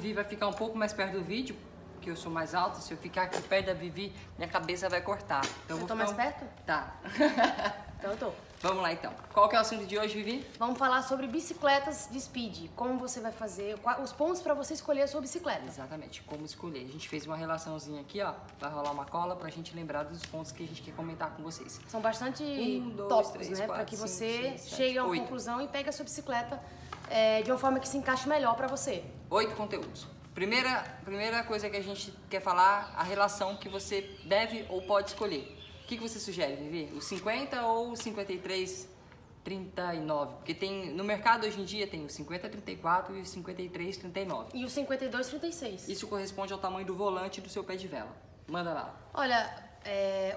Vivi vai ficar um pouco mais perto do vídeo, porque eu sou mais alta. Se eu ficar aqui perto da Vivi, minha cabeça vai cortar. Então eu tô mais perto? Tá. Então eu tô. Vamos lá então. Qual que é o assunto de hoje, Vivi? Vamos falar sobre bicicletas de speed. Como você vai fazer, os pontos para você escolher a sua bicicleta. Exatamente, como escolher. A gente fez uma relaçãozinha aqui, ó. Vai rolar uma cola pra gente lembrar dos pontos que a gente quer comentar com vocês. São bastante 1, 2, tópicos, 3, né? 4, Para que 5, você 6, 7, chegue a uma 8. conclusão e pegue a sua bicicleta de uma forma que se encaixe melhor para você. 8 conteúdos. Primeira coisa que a gente quer falar, a relação que você deve ou pode escolher. O que você sugere, Vivi? O 50 ou o 53, 39? Porque tem, no mercado hoje em dia tem o 50, 34 e o 53, 39. E o 52, 36. Isso corresponde ao tamanho do volante do seu pé de vela. Manda lá. Olha,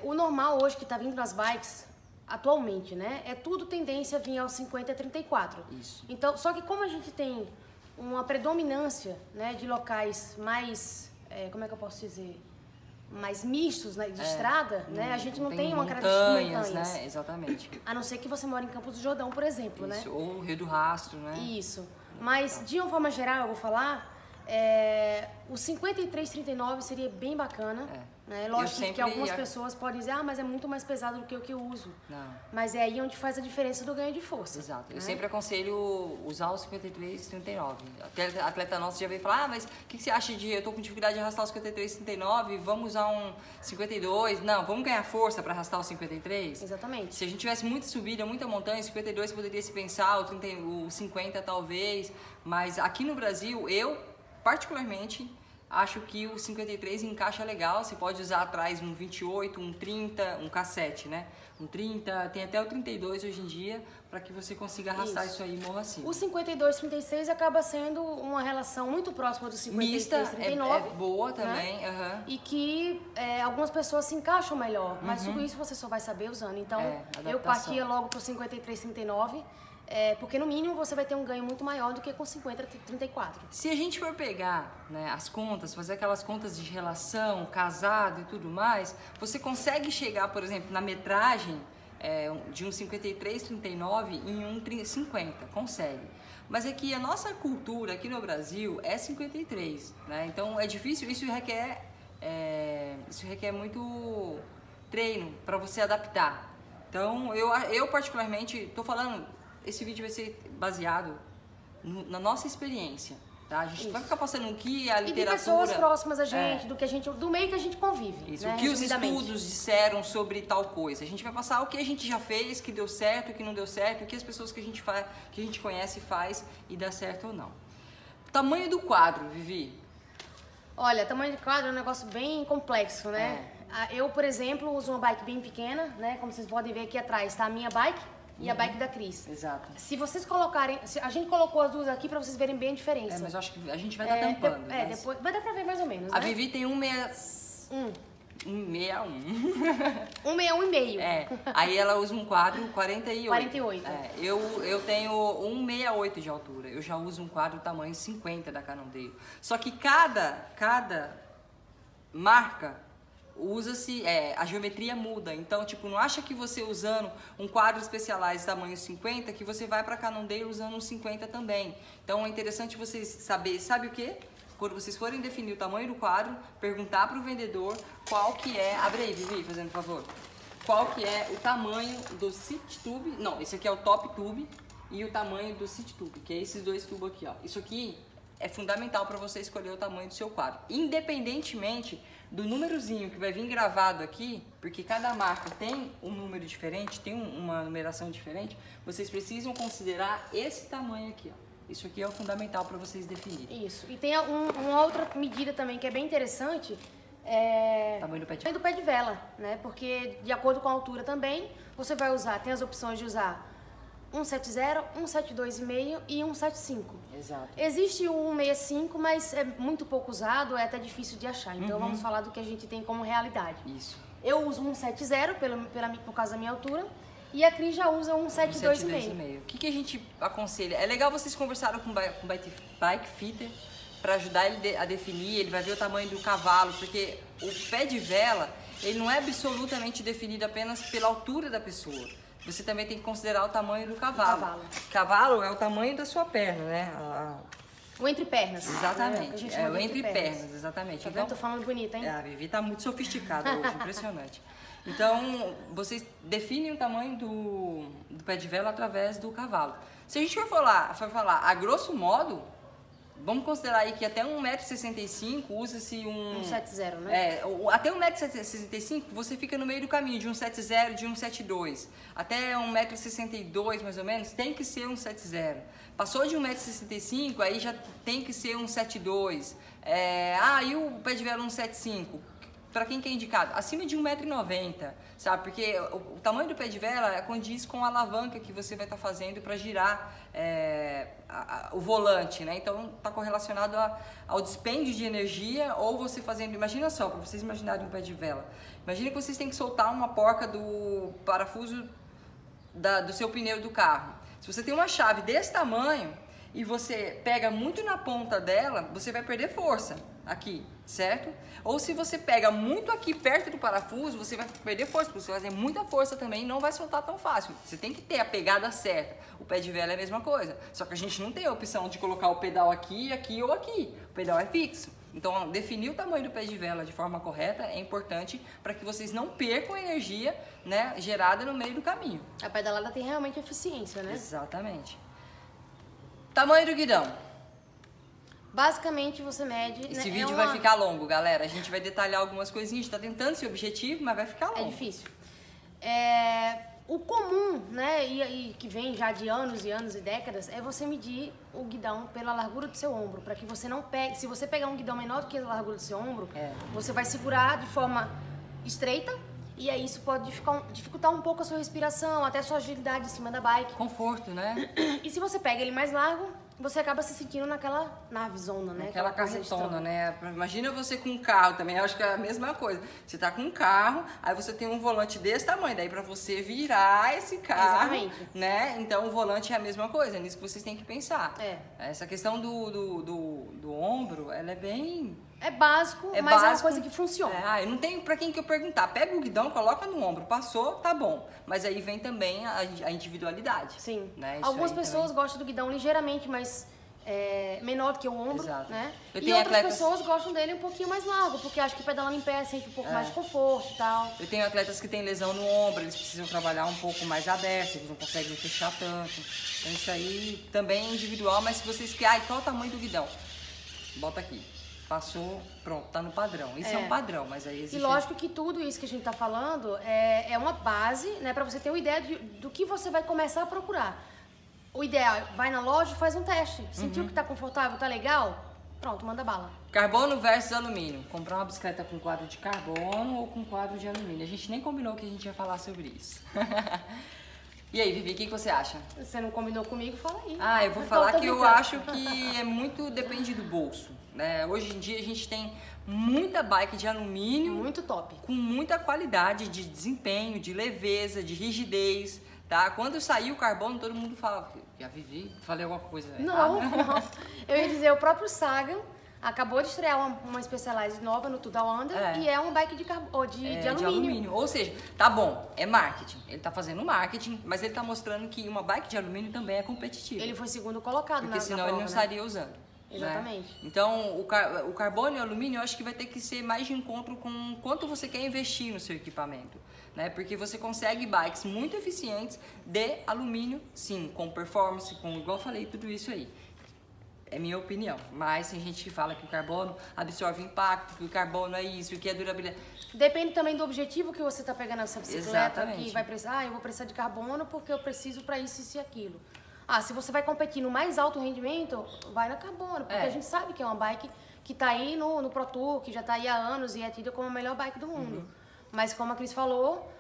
o normal hoje que tá vindo nas bikes, atualmente, né? É tudo tendência a vir aos 50 e 34. Isso. Então, só que como a gente tem uma predominância, né, de locais mais, como é que eu posso dizer, mais mistos, né, de estrada, né, a gente não tem uma característica de montanhas, né, exatamente. A não ser que você mora em Campos do Jordão, por exemplo, Isso, né? ou Rio do Rastro, né? Isso. Mas, de uma forma geral, eu vou falar, o 53,39 seria bem bacana, né? Lógico que algumas pessoas podem dizer, mas é muito mais pesado do que o que eu uso. Não. Mas é aí onde faz a diferença do ganho de força. Exato. Né? Eu sempre aconselho usar o 53,39. A atleta nossa já veio falar, mas o que você acha de, eu tô com dificuldade de arrastar o 53,39, vamos usar um 52? Não, vamos ganhar força para arrastar o 53? Exatamente. Se a gente tivesse muita subida, muita montanha, 52 poderia se pensar, o 50 talvez, mas aqui no Brasil, eu particularmente acho que o 53 encaixa legal. Você pode usar atrás um 28, um 30, um cassete, né? Um 30, tem até o 32 hoje em dia, para que você consiga arrastar isso aí e morra acima. O 52, 36 acaba sendo uma relação muito próxima do 53, 39. É boa também. Né? E que algumas pessoas se encaixam melhor, mas tudo isso você só vai saber usando. Então, eu partia logo pro 53, 39. Porque no mínimo você vai ter um ganho muito maior do que com 50, 34. Se a gente for pegar, né, as contas, fazer aquelas contas de relação, casado e tudo mais, você consegue chegar, por exemplo, na metragem de um 53, 39 em um 50, consegue. Mas é que a nossa cultura aqui no Brasil é 53, né? Então é difícil, isso requer muito treino para você adaptar. Então eu particularmente estou falando. Esse vídeo vai ser baseado na nossa experiência, tá? A gente não vai ficar passando o que a literatura... E de pessoas próximas a gente, do meio que a gente convive. Isso, né? o que os estudos disseram sobre tal coisa. A gente vai passar o que a gente já fez, que deu certo, que não deu certo, o que as pessoas que a gente conhece faz e dá certo ou não. Tamanho do quadro, Vivi. Olha, tamanho do quadro é um negócio bem complexo, né? Eu, por exemplo, uso uma bike bem pequena, né? Como vocês podem ver aqui atrás, tá a minha bike e a bike da Cris. Exato. Se vocês colocarem... A gente colocou as duas aqui pra vocês verem bem a diferença. Mas eu acho que a gente vai estar tampando. Depois vai dar pra ver mais ou menos, A né? Vivi tem 161. 161,5. Aí ela usa um quadro 48. 48. Eu tenho 168 de altura. Eu já uso um quadro tamanho 50 da Cannondale. Só que cada marca usa-se, a geometria muda. Então, tipo, não acha que você usando um quadro Specialized tamanho 50, que você vai pra Cannondale usando um 50 também. Então, é interessante vocês saber, sabe o quê? Quando vocês forem definir o tamanho do quadro, perguntar pro vendedor qual que é... Abre aí, Vivi, fazendo favor. Qual que é o tamanho do City Tube. Não, esse aqui é o Top Tube e o tamanho do City Tube, que é esses dois tubos aqui, ó. Isso aqui é fundamental para você escolher o tamanho do seu quadro. Independentemente do númerozinho que vai vir gravado aqui, porque cada marca tem um número diferente, tem uma numeração diferente, vocês precisam considerar esse tamanho aqui, ó. Isso aqui é o fundamental para vocês definirem. Isso. E tem uma outra medida também que é bem interessante, tamanho do pé de vela, né? Porque de acordo com a altura também, você vai usar, tem as opções de usar 170, 172,5 e 175. Exato. Existe o 165, mas é muito pouco usado, é até difícil de achar. Então vamos falar do que a gente tem como realidade. Isso. Eu uso 170 por causa da minha altura. E a Cris já usa 172,5. O que a gente aconselha? É legal vocês conversarem com o bike fitter para ajudar ele a definir. Ele vai ver o tamanho do cavalo, porque o pé de vela ele não é absolutamente definido apenas pela altura da pessoa. Você também tem que considerar o tamanho do cavalo. Cavalo é o tamanho da sua perna, né? O entre pernas. Exatamente. O entre pernas, exatamente. Tá vendo? Então, tô falando bonita, hein? A Vivi tá muito sofisticada hoje, impressionante. Então, vocês definem o tamanho do pé de vela através do cavalo. Se a gente for falar a grosso modo, vamos considerar aí que até 1,65 m usa-se um... 1,70, né? Até 1,65 m você fica no meio do caminho, de 1,70, de 1,72. Até 1,62 m mais ou menos, tem que ser 1,70. Passou de 1,65 m, aí já tem que ser 1,72. E o pé de vela 1,75 m? Para quem que é indicado? Acima de 1,90 m, sabe? Porque o tamanho do pé de vela condiz com a alavanca que você vai estar fazendo para girar o volante, né? Então, está correlacionado ao dispêndio de energia ou você fazendo... Imagina só, para vocês imaginarem um pé de vela. Imagina que vocês têm que soltar uma porca do parafuso do seu pneu do carro. Se você tem uma chave desse tamanho e você pega muito na ponta dela, você vai perder força aqui, certo? Ou se você pega muito aqui perto do parafuso, você vai perder força, porque você vai fazer muita força também e não vai soltar tão fácil. Você tem que ter a pegada certa. O pé de vela é a mesma coisa, só que a gente não tem a opção de colocar o pedal aqui, aqui ou aqui. O pedal é fixo. Então, definir o tamanho do pé de vela de forma correta é importante para que vocês não percam energia, né, gerada no meio do caminho. A pedalada tem realmente eficiência, né? Exatamente. Tamanho do guidão. Basicamente você mede... Esse vídeo vai ficar longo, galera. A gente vai detalhar algumas coisinhas. A gente tá tentando ser objetivo, mas vai ficar longo. É difícil. O comum, né, e que vem já de anos e anos e décadas, é você medir o guidão pela largura do seu ombro, para que você não pegue... Se você pegar um guidão menor do que a largura do seu ombro, você vai segurar de forma estreita, e aí isso pode dificultar um pouco a sua respiração, até a sua agilidade em cima da bike. Conforto, né? E se você pega ele mais largo, você acaba se sentindo naquela navezona, né? Aquela carretona, né? Imagina você com um carro também, eu acho que é a mesma coisa. Você tá com um carro, aí você tem um volante desse tamanho, daí pra você virar esse carro, exatamente, né? Então o volante é a mesma coisa, é nisso que vocês têm que pensar. Essa questão do ombro, ela é bem... É básico, mas é uma coisa que funciona. Eu não tenho pra quem que eu perguntar. Pega o guidão, coloca no ombro. Passou, tá bom. Mas aí vem também a individualidade. Sim. Né? Algumas pessoas gostam do guidão ligeiramente mais menor do que o ombro. Exato. Né? E outras pessoas gostam dele um pouquinho mais largo, porque acham que pedalando em pé sente um pouco mais de conforto e tal. Eu tenho atletas que têm lesão no ombro, eles precisam trabalhar um pouco mais aberto, eles não conseguem fechar tanto. Então isso aí também é individual, mas se vocês querem, qual é o tamanho do guidão? Bota aqui. Passou, pronto, tá no padrão. Isso é um padrão, mas aí existe... E lógico que tudo isso que a gente tá falando é uma base, né, pra você ter uma ideia do que você vai começar a procurar. O ideal, vai na loja e faz um teste. Sentiu que tá confortável, tá legal? Pronto, manda bala. Carbono versus alumínio. Comprar uma bicicleta com quadro de carbono ou com quadro de alumínio. A gente nem combinou que a gente ia falar sobre isso. E aí, Vivi, o que você acha? Você não combinou comigo? Fala aí. Eu vou falar que eu acho que depende do bolso. Né? Hoje em dia a gente tem muita bike de alumínio. Muito top. Com muita qualidade de desempenho, de leveza, de rigidez. Tá? Quando saiu o carbono, todo mundo fala... Já Vivi? Falei alguma coisa? Não. Eu ia dizer, o próprio Sagan acabou de estrear uma Specialized nova no Tudor Under e é uma bike de alumínio. Ou seja, tá bom, é marketing. Ele tá fazendo marketing, mas ele tá mostrando que uma bike de alumínio também é competitiva. Ele foi segundo colocado na prova, senão ele não estaria usando. Exatamente. Né? Então, o carbono e o alumínio eu acho que vai ter que ser mais de encontro com quanto você quer investir no seu equipamento. Né? Porque você consegue bikes muito eficientes de alumínio, sim, com performance, igual eu falei, tudo isso aí. É minha opinião. Mas tem gente que fala que o carbono absorve impacto, que o carbono é isso, que é durabilidade. Depende também do objetivo que você está pegando nessa bicicleta. Exatamente. Que vai precisar, eu vou precisar de carbono porque eu preciso para isso e aquilo. Se você vai competir no mais alto rendimento, vai na carbono, porque a gente sabe que é uma bike que está aí no Pro Tour, que já está aí há anos e é tida como a melhor bike do mundo. Mas como a Cris falou,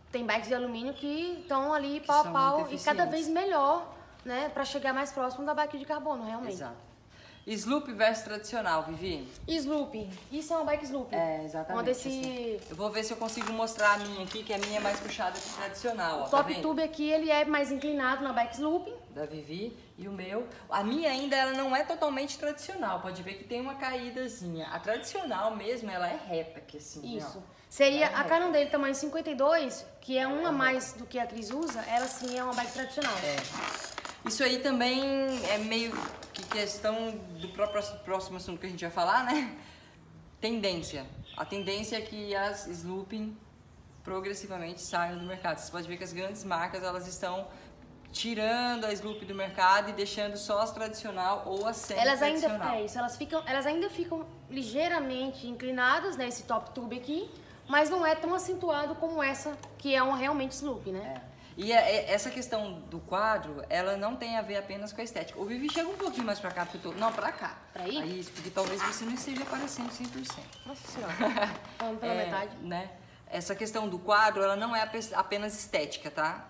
tem bikes de alumínio que estão ali pau a pau e cada vez melhor, né, para chegar mais próximo da bike de carbono, realmente. Exato. Sloop versus tradicional, Vivi? Sloop. Isso é uma bike Sloop. Exatamente. Assim. Eu vou ver se eu consigo mostrar a minha aqui, que a minha é mais puxada que tradicional. O top tube aqui, ele é mais inclinado na bike Sloop. Da Vivi. E o meu... A minha ainda, ela não é totalmente tradicional. Pode ver que tem uma caídazinha. A tradicional mesmo, ela é reta aqui, assim. Isso. Seria a Canon dele tamanho 52, que é uma a mais do que a Cris usa. Ela sim é uma bike tradicional. Isso aí também é meio que questão do próximo assunto que a gente vai falar, né? Tendência. A tendência é que as Slooping progressivamente saiam do mercado. Você pode ver que as grandes marcas, elas estão tirando a Slooping do mercado e deixando só as tradicional ou as semi-tradicional. Elas ainda ficam ligeiramente inclinadas, né? Esse top tube aqui, mas não é tão acentuado como essa, que é uma realmente Slooping, né? E essa questão do quadro, ela não tem a ver apenas com a estética. O Vivi, chega um pouquinho mais pra cá, porque eu tô... Não, pra cá. Pra aí? Isso, porque talvez você não esteja aparecendo 100%. Nossa senhora. Falando pela metade. Né? Essa questão do quadro, ela não é apenas estética, tá?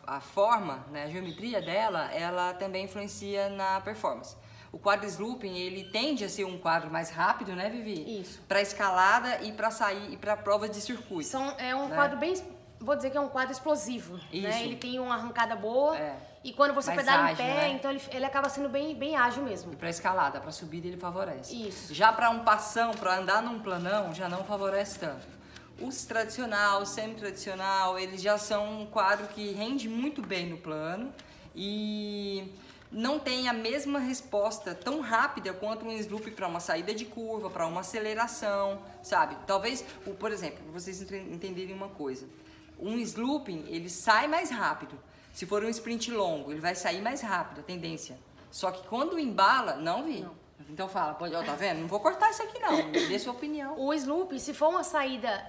A forma, né, a geometria dela, ela também influencia na performance. O quadro Slooping, ele tende a ser um quadro mais rápido, né, Vivi? Isso. Para escalada e para sair e para provas de circuito. É um quadro bem, vou dizer que é um quadro explosivo. Isso. Né? Ele tem uma arrancada boa e quando você mais pedala ágil, em pé, né? então ele acaba sendo bem ágil mesmo. E para escalada, para subida ele favorece. Isso. Já para um passão, para andar num planão, já não favorece tanto. Os tradicional, semi-tradicional, eles já são um quadro que rende muito bem no plano e não tem a mesma resposta tão rápida quanto um Slooping para uma saída de curva, para uma aceleração, sabe? Talvez, por exemplo, para vocês entenderem uma coisa, um Slooping, ele sai mais rápido. Se for um sprint longo, ele vai sair mais rápido, a tendência. Só que quando embala, não vi. Não. Então fala, tá vendo? Não vou cortar isso aqui não, dê sua opinião. O Slooping, se for uma saída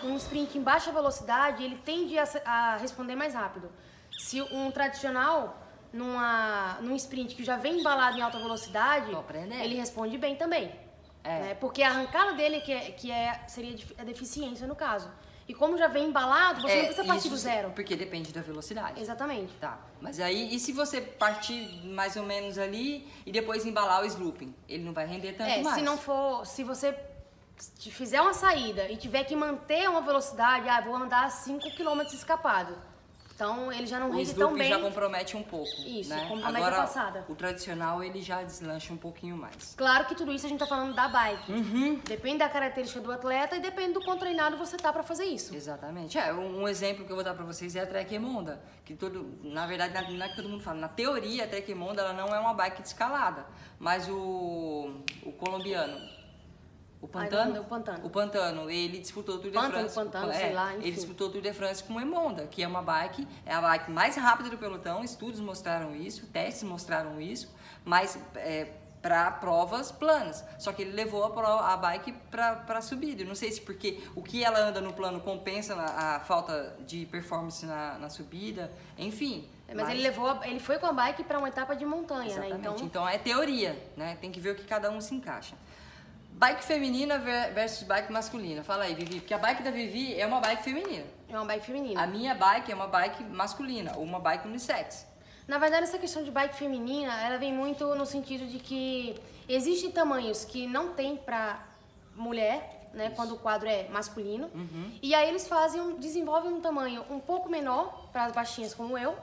um sprint em baixa velocidade, ele tende a responder mais rápido. Se um tradicional, num sprint que já vem embalado em alta velocidade, ele responde bem também. Né? Porque a arrancada dele seria a deficiência no caso. E como já vem embalado, você não precisa partir do zero. Porque depende da velocidade. Exatamente. Tá. Mas aí, e se você partir mais ou menos ali e depois embalar o Slooping? Ele não vai render tanto mais. Se você fizer uma saída e tiver que manter uma velocidade, vou andar 5 km escapado. Então, ele já não rende tão bem. O Slooping já compromete um pouco. Isso, né? compromete a passada. O tradicional, ele já deslancha um pouquinho mais. Claro que tudo isso a gente tá falando da bike. Depende da característica do atleta e depende do quão treinado você tá pra fazer isso. Exatamente. Um exemplo que eu vou dar pra vocês é a Trek Emonda. Que na verdade, não é que todo mundo fala. Na teoria, a Trek Emonda, ela não é uma bike de escalada. Mas o colombiano... O Pantano, ele disputou o Tour de France. Sei lá, enfim. Ele disputou o Tour de France com o Emonda, que é uma bike, é a bike mais rápida do pelotão, estudos mostraram isso, testes mostraram isso, mas para provas planas. Só que ele levou a bike para subida. Eu não sei se porque o que ela anda no plano compensa a falta de performance na subida, enfim. Mas ele foi com a bike para uma etapa de montanha, exatamente. né? Então é teoria, né? Tem que ver o que cada um se encaixa. Bike feminina versus bike masculina. Fala aí, Vivi, porque a bike da Vivi é uma bike feminina. É uma bike feminina. A minha bike é uma bike masculina, ou uma bike unissex. Na verdade, essa questão de bike feminina, ela vem muito no sentido de que existem tamanhos que não tem pra mulher, né? Isso. Quando o quadro é masculino. E aí eles desenvolvem um tamanho um pouco menor para as baixinhas como eu.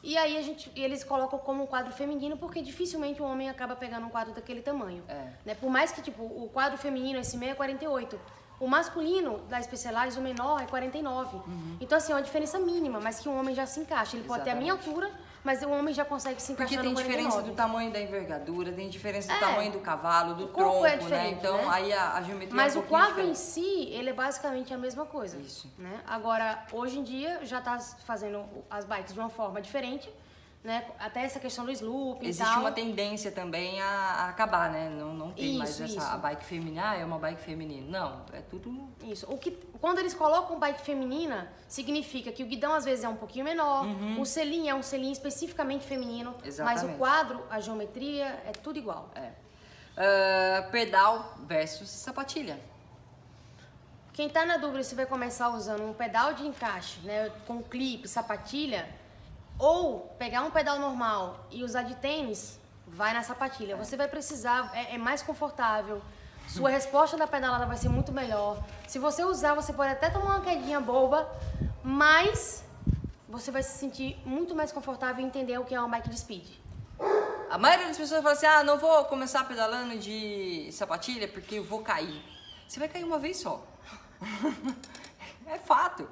E aí eles colocam como um quadro feminino, porque dificilmente um homem acaba pegando um quadro daquele tamanho. Né? Por mais que o quadro feminino, esse meio é 48. O masculino da Specialized, o menor, é 49. Então, assim, é uma diferença mínima, mas que um homem já se encaixa. Ele pode ter a minha altura, mas o homem já consegue se encaixar no 49. Porque tem diferença do tamanho da envergadura, tem diferença do tamanho do cavalo, do tronco, né? Então, né? Aí a geometria mas o quadro em si, ele é basicamente a mesma coisa. Isso. Né? Agora, hoje em dia, já está fazendo as bikes de uma forma diferente. Né? Até essa questão do Slooping e tal. Existe uma tendência também a acabar, né? Não tem mais a bike feminina, é uma bike feminina. Não, é tudo... Isso. Quando eles colocam bike feminina, significa que o guidão às vezes é um pouquinho menor, o selim é um selim especificamente feminino, exatamente. Mas o quadro, a geometria, é tudo igual. Pedal versus sapatilha. Quem tá na dúvida se vai começar usando um pedal de encaixe, né, com clipe, sapatilha, ou pegar um pedal normal e usar de tênis, vai na sapatilha. Você vai precisar, é mais confortável, sua resposta da pedalada vai ser muito melhor. Se você usar, você pode até tomar uma quedinha boba, mas você vai se sentir muito mais confortável e entender o que é uma bike de speed. A maioria das pessoas fala assim, não vou começar pedalando de sapatilha porque eu vou cair. Você vai cair uma vez só. É fato.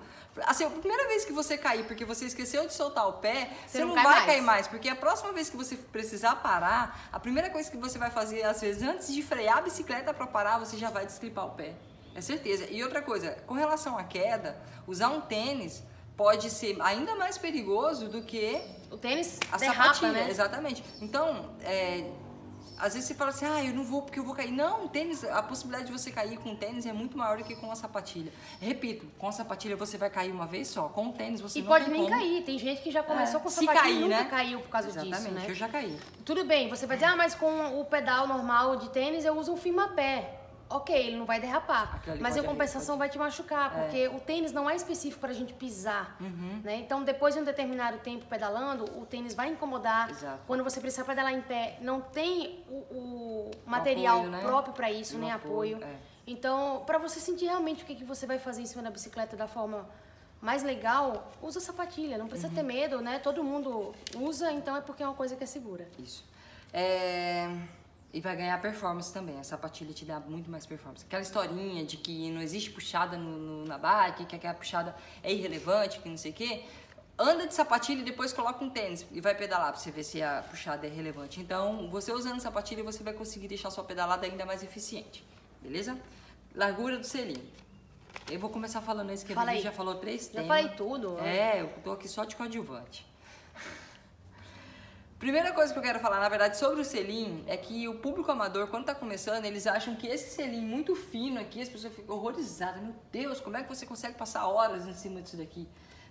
Assim, a primeira vez que você cair porque você esqueceu de soltar o pé, você não vai mais. cair mais. Porque a próxima vez que você precisar parar, a primeira coisa que você vai fazer, às vezes, antes de frear a bicicleta para parar, você já vai desclipar o pé. É certeza. E outra coisa, com relação à queda, usar um tênis pode ser ainda mais perigoso do que o tênis a derrapa, sapatilha. né? Exatamente. Então, às vezes você fala assim, eu não vou porque eu vou cair. Não, o tênis, a possibilidade de você cair com o tênis é muito maior do que com a sapatilha. Repito, com a sapatilha você vai cair uma vez só, com o tênis você e não pode tem nem como. cair. Tem gente que já começou com Se sapatilha cair, e nunca né? caiu por causa Exatamente, disso, né? eu já caí. Tudo bem, você vai dizer, mas com o pedal normal de tênis eu uso um firma-pé. Ok, ele não vai derrapar, mas em compensação vai te machucar, porque o tênis não é específico para a gente pisar, né? Então, depois de um determinado tempo pedalando, o tênis vai incomodar. Exato. Quando você precisar pedalar em pé, não tem o material apoio, né? próprio para isso, nem apoio. Então, para você sentir realmente o que você vai fazer em cima da bicicleta da forma mais legal, usa sapatilha, não precisa ter medo, né? Todo mundo usa, então é porque é uma coisa que é segura. Isso. E vai ganhar performance também. A sapatilha te dá muito mais performance. Aquela historinha de que não existe puxada na bike, que aquela puxada é irrelevante, que não sei o quê. Anda de sapatilha e depois coloca um tênis e vai pedalar pra você ver se a puxada é relevante. Então, você usando sapatilha, você vai conseguir deixar sua pedalada ainda mais eficiente. Beleza? Largura do selim. Eu vou começar falando isso, que a Vivi já falou 3 temas. Já falei tudo. Eu tô aqui só de coadjuvante. Primeira coisa que eu quero falar, na verdade, sobre o selim é que o público amador, quando tá começando, eles acham que esse selim muito fino aqui, as pessoas ficam horrorizadas. Meu Deus, como é que você consegue passar horas em cima disso daqui?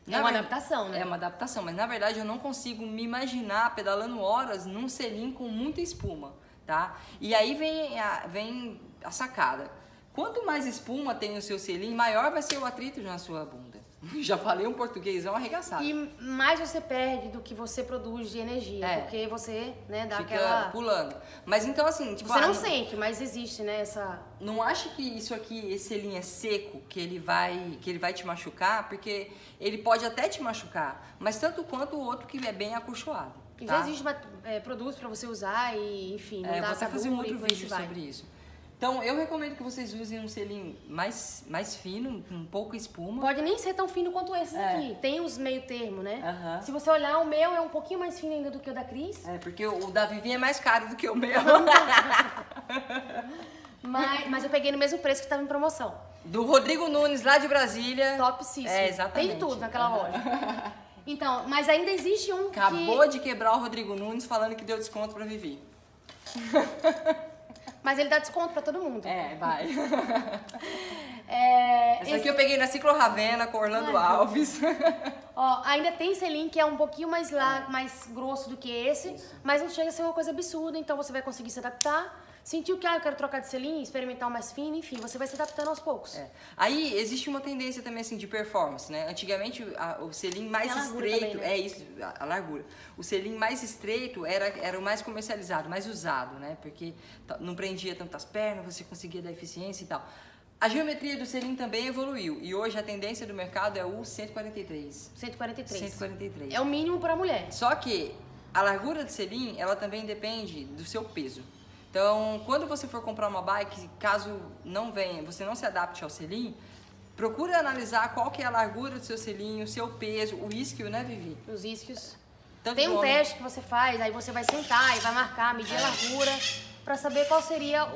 É uma adaptação, né? É uma adaptação, mas na verdade eu não consigo me imaginar pedalando horas num selim com muita espuma, tá? E aí vem a sacada. Quanto mais espuma tem o seu selim, maior vai ser o atrito na sua bunda. Já falei um portuguesão arregaçado. E mais você perde do que você produz de energia, porque você, né, dá fica aquela... pulando. Mas então assim, tipo... Você não sente, mas existe, né, essa... Não acha que isso aqui, esse selim é seco, que ele vai te machucar, porque ele pode até te machucar, mas tanto quanto o outro que é bem acolchoado. E já existe produtos pra você usar e, enfim, não dá vou até fazer um outro vídeo sobre isso. Então, eu recomendo que vocês usem um selim mais fino, com pouca espuma. Pode nem ser tão fino quanto esses aqui. Tem os meio termo, né? Se você olhar, o meu é um pouquinho mais fino ainda do que o da Cris. Porque o da Vivi é mais caro do que o meu. mas eu peguei no mesmo preço que estava em promoção. Do Rodrigo Nunes, lá de Brasília. Topsíssimo. Exatamente. Tem de tudo naquela loja. Então, mas ainda existe um Acabou de quebrar o Rodrigo Nunes falando que deu desconto pra Vivi. Mas ele dá desconto pra todo mundo. Vai. Essa aqui eu peguei na Ciclo Ravena com Orlando Alves. Ó, ainda tem selim que é um pouquinho mais grosso do que esse, mas não chega a ser uma coisa absurda, então você vai conseguir se adaptar. Sentiu que eu quero trocar de selim, experimentar o mais fino, enfim, você vai se adaptando aos poucos. Aí existe uma tendência também assim de performance, né? Antigamente o selim mais estreito, também, né? A largura. O selim mais estreito era o mais comercializado, mais usado, né? Porque não prendia tantas pernas, você conseguia dar eficiência e tal. A geometria do selim também evoluiu e hoje a tendência do mercado é o 143. 143. É o mínimo para mulher. Só que a largura do selim, ela também depende do seu peso. Então, quando você for comprar uma bike, caso você não se adapte ao selim, procura analisar qual que é a largura do seu selim, o seu peso, o isquio, né, Vivi? Os isquios. Tem um teste que você faz, aí você vai sentar e vai marcar, medir a largura, para saber qual seria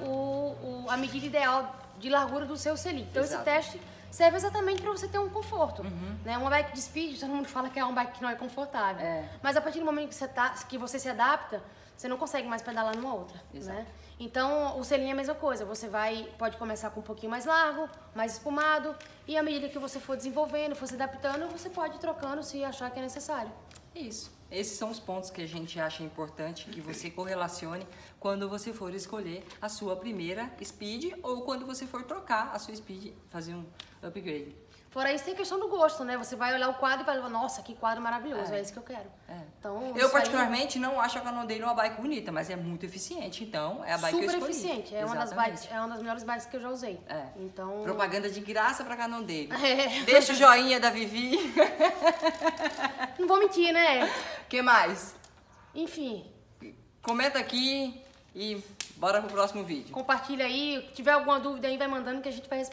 a medida ideal de largura do seu selim. Então, esse teste serve exatamente para você ter um conforto. Né? Uma bike de speed, todo mundo fala que é uma bike que não é confortável. Mas a partir do momento que você se adapta, você não consegue mais pedalar numa outra, né? Então, o selim é a mesma coisa. Você pode começar com um pouquinho mais largo, mais espumado, e à medida que você for desenvolvendo, for se adaptando, você pode ir trocando se achar que é necessário. Isso. Esses são os pontos que a gente acha importante que você correlacione quando você for escolher a sua primeira speed ou quando você for trocar a sua speed, fazer um upgrade. Fora isso, tem questão do gosto, né? Você vai olhar o quadro e vai falar, nossa, que quadro maravilhoso, é esse que eu quero. Então, eu, particularmente, não acho a Cannondale uma bike bonita, mas é muito eficiente, então é a bike que eu escolhi. Super eficiente, é uma das melhores bikes que eu já usei. Então... Propaganda de graça pra Cannondale. Deixa o joinha da Vivi. Não vou mentir, né? O que mais? Enfim. Comenta aqui e bora pro próximo vídeo. Compartilha aí, se tiver alguma dúvida aí, vai mandando que a gente vai responder.